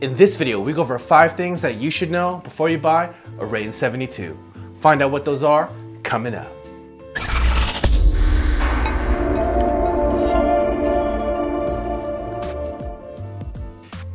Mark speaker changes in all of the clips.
Speaker 1: In this video, we go over 5 things that you should know before you buy a Rane 72. Find out what those are coming up.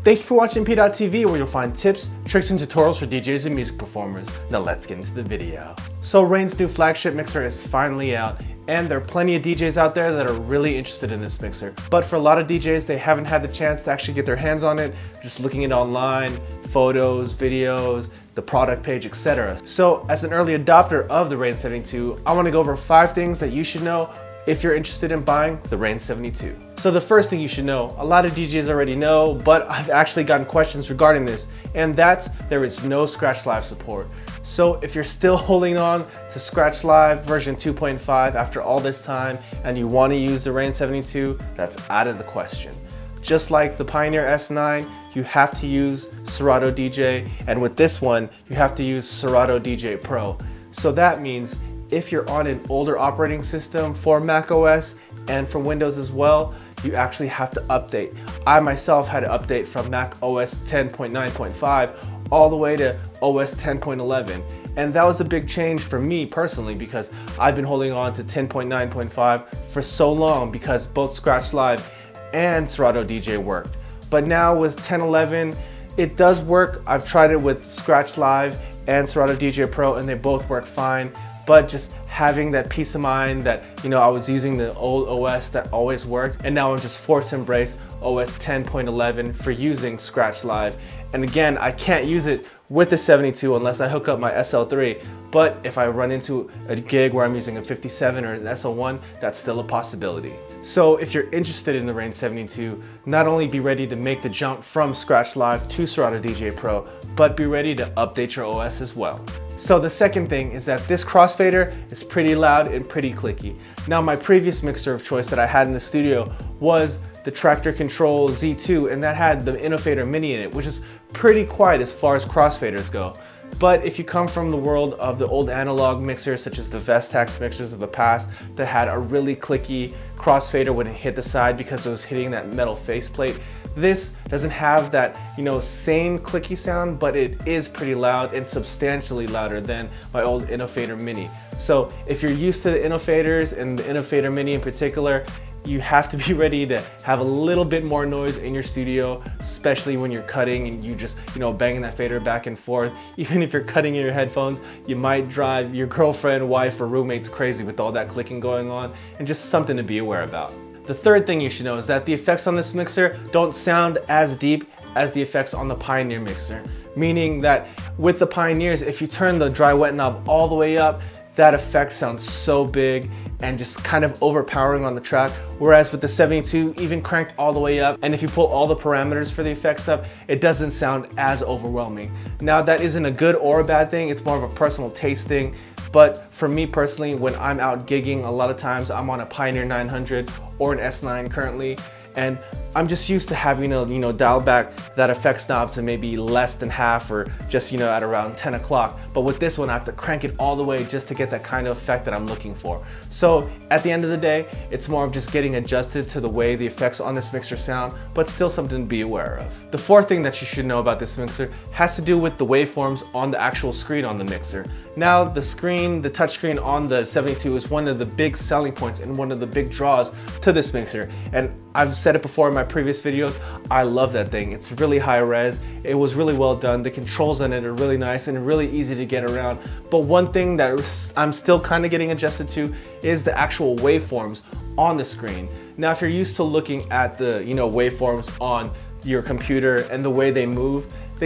Speaker 1: Thank you for watching PDot TV, where you'll find tips, tricks, and tutorials for DJs and music performers. Now let's get into the video. So Rane's new flagship mixer is finally out, and there are plenty of DJs out there that are really interested in this mixer. But for a lot of DJs, they haven't had the chance to actually get their hands on it, just looking it online, photos, videos, the product page, etc. So as an early adopter of the Rane 72, I want to go over 5 things that you should know if you're interested in buying the Rane 72. So the first thing you should know, a lot of DJs already know, but I've actually gotten questions regarding this, and that's there is no Scratch Live support. So if you're still holding on to Scratch Live version 2.5 after all this time and you want to use the Rane 72, that's out of the question. Just like the Pioneer S9, you have to use Serato DJ, and with this one, you have to use Serato DJ Pro. So that means if you're on an older operating system for Mac OS and for Windows as well, you actually have to update. I myself had to update from Mac OS 10.9.5 all the way to OS 10.11. And that was a big change for me personally, because I've been holding on to 10.9.5 for so long because both Scratch Live and Serato DJ worked. But now with 10.11, it does work. I've tried it with Scratch Live and Serato DJ Pro, and they both work fine. But just having that peace of mind that, I was using the old OS that always worked, and now I'm just forced to embrace OS 10.11 for using Scratch Live. And again, I can't use it with the 72 unless I hook up my SL3, but if I run into a gig where I'm using a 57 or an SL1, that's still a possibility. So if you're interested in the Rane 72, not only be ready to make the jump from Scratch Live to Serato DJ Pro, but be ready to update your OS as well. So the second thing is that this Crossfader is pretty loud and pretty clicky. Now my previous mixer of choice that I had in the studio was the Tractor Control Z2, and that had the Innofader Mini in it, which is pretty quiet as far as crossfaders go. But if you come from the world of the old analog mixers, such as the Vestax mixers of the past that had a really clicky crossfader when it hit the side because it was hitting that metal faceplate, this doesn't have that, same clicky sound, but it is pretty loud and substantially louder than my old Innofader Mini. So if you're used to the Innofaders and the Innofader Mini in particular, you have to be ready to have a little bit more noise in your studio, especially when you're cutting and you just, banging that fader back and forth. Even if you're cutting in your headphones, you might drive your girlfriend, wife, or roommates crazy with all that clicking going on, and just something to be aware about. The third thing you should know is that the effects on this mixer don't sound as deep as the effects on the Pioneer mixer. Meaning that with the Pioneers, if you turn the dry wet knob all the way up, that effect sounds so big and just kind of overpowering on the track. Whereas with the 72, even cranked all the way up, and if you pull all the parameters for the effects up, it doesn't sound as overwhelming. Now that isn't a good or a bad thing, it's more of a personal taste thing. But for me personally, when I'm out gigging, a lot of times I'm on a Pioneer 900 or an S9 currently, and I'm just used to having to, dial back that effects knob to maybe less than half, or just, at around 10 o'clock. But with this one, I have to crank it all the way just to get that kind of effect that I'm looking for. So at the end of the day, it's more of just getting adjusted to the way the effects on this mixer sound, but still something to be aware of. The fourth thing that you should know about this mixer has to do with the waveforms on the actual screen on the mixer. Now the screen, the touchscreen on the 72 is one of the big selling points and one of the big draws to this mixer. And I've said it before in my previous videos, I love that thing. It's really high res, it was really well done, the controls on it are really nice and really easy to get around. But one thing that I'm still kind of getting adjusted to is the actual waveforms on the screen. Now if you're used to looking at the waveforms on your computer and the way they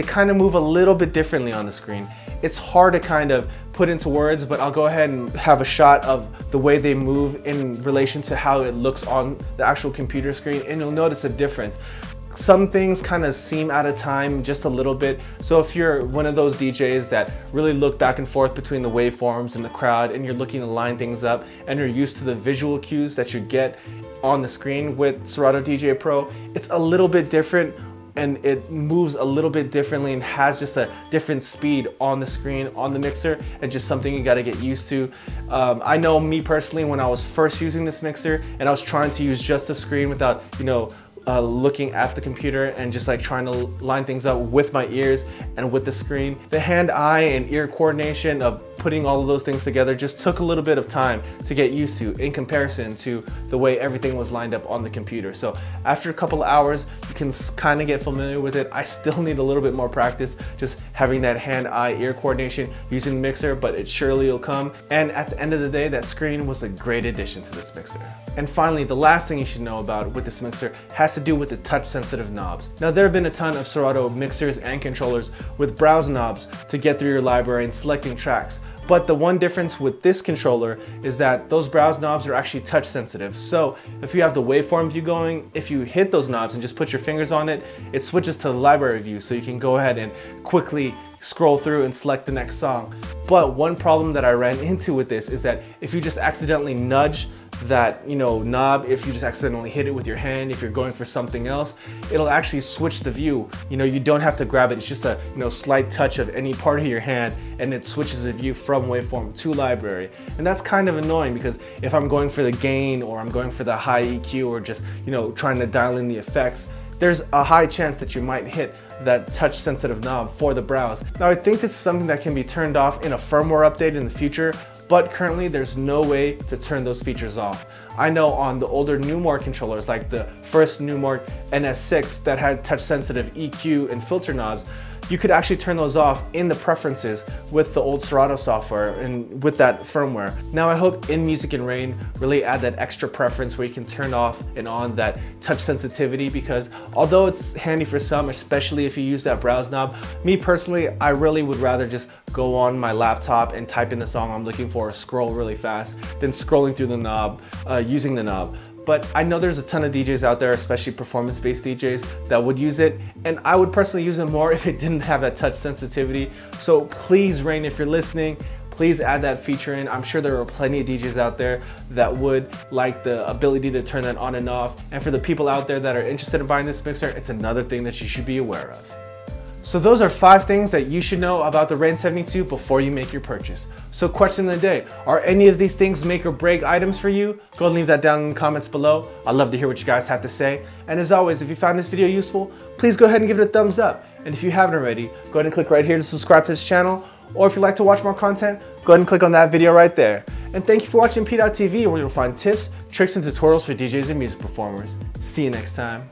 Speaker 1: kind of move a little bit differently on the screen. It's hard to kind of put into words, but I'll go ahead and have a shot of the way they move in relation to how it looks on the actual computer screen, and you'll notice a difference. Some things kind of seem out of time just a little bit. So if you're one of those DJs that really look back and forth between the waveforms and the crowd, and you're looking to line things up, and you're used to the visual cues that you get on the screen with Serato DJ Pro, it's a little bit different, and it moves a little bit differently and has just a different speed on the screen, on the mixer, and just something you gotta get used to. I know me personally, when I was first using this mixer and I was trying to use just the screen without, looking at the computer and just like trying to line things up with my ears and with the screen. The hand-eye and ear coordination of putting all of those things together just took a little bit of time to get used to in comparison to the way everything was lined up on the computer. So after a couple of hours, you can kind of get familiar with it. I still need a little bit more practice just having that hand-eye ear coordination using the mixer, but it surely will come. And at the end of the day, that screen was a great addition to this mixer. And finally, the last thing you should know about with this mixer has to do with the touch sensitive knobs. Now, there have been a ton of Serato mixers and controllers with browse knobs to get through your library and selecting tracks. But the one difference with this controller is that those browse knobs are actually touch sensitive. So if you have the waveform view going, if you hit those knobs and just put your fingers on it, it switches to the library view, so you can go ahead and quickly scroll through and select the next song. But one problem that I ran into with this is that if you just accidentally nudge that knob, if you just accidentally hit it with your hand, if you're going for something else, it'll actually switch the view. You don't have to grab it. It's just a slight touch of any part of your hand and it switches the view from waveform to library. And that's kind of annoying because if I'm going for the gain or I'm going for the high EQ or just trying to dial in the effects, there's a high chance that you might hit that touch sensitive knob for the browse. Now, I think this is something that can be turned off in a firmware update in the future, but currently there's no way to turn those features off. I know on the older Numorc controllers, like the first Numorc NS6 that had touch sensitive EQ and filter knobs, you could actually turn those off in the preferences with the old Serato software and with that firmware. Now I hope InMusic and Rane really add that extra preference where you can turn off and on that touch sensitivity, because although it's handy for some, especially if you use that browse knob, me personally, I really would rather just go on my laptop and type in the song I'm looking for, scroll really fast, than scrolling through the knob, using the knob. But I know there's a ton of DJs out there, especially performance-based DJs, that would use it, and I would personally use it more if it didn't have that touch sensitivity. So please, Rane, if you're listening, please add that feature in. I'm sure there are plenty of DJs out there that would like the ability to turn that on and off. And for the people out there that are interested in buying this mixer, it's another thing that you should be aware of. So those are 5 things that you should know about the Rane 72 before you make your purchase. So question of the day, are any of these things make or break items for you? Go and leave that down in the comments below. I'd love to hear what you guys have to say. And as always, if you found this video useful, please go ahead and give it a thumbs up. And if you haven't already, go ahead and click right here to subscribe to this channel. Or if you'd like to watch more content, go ahead and click on that video right there. And thank you for watching PDot TV, where you'll find tips, tricks, and tutorials for DJs and music performers. See you next time.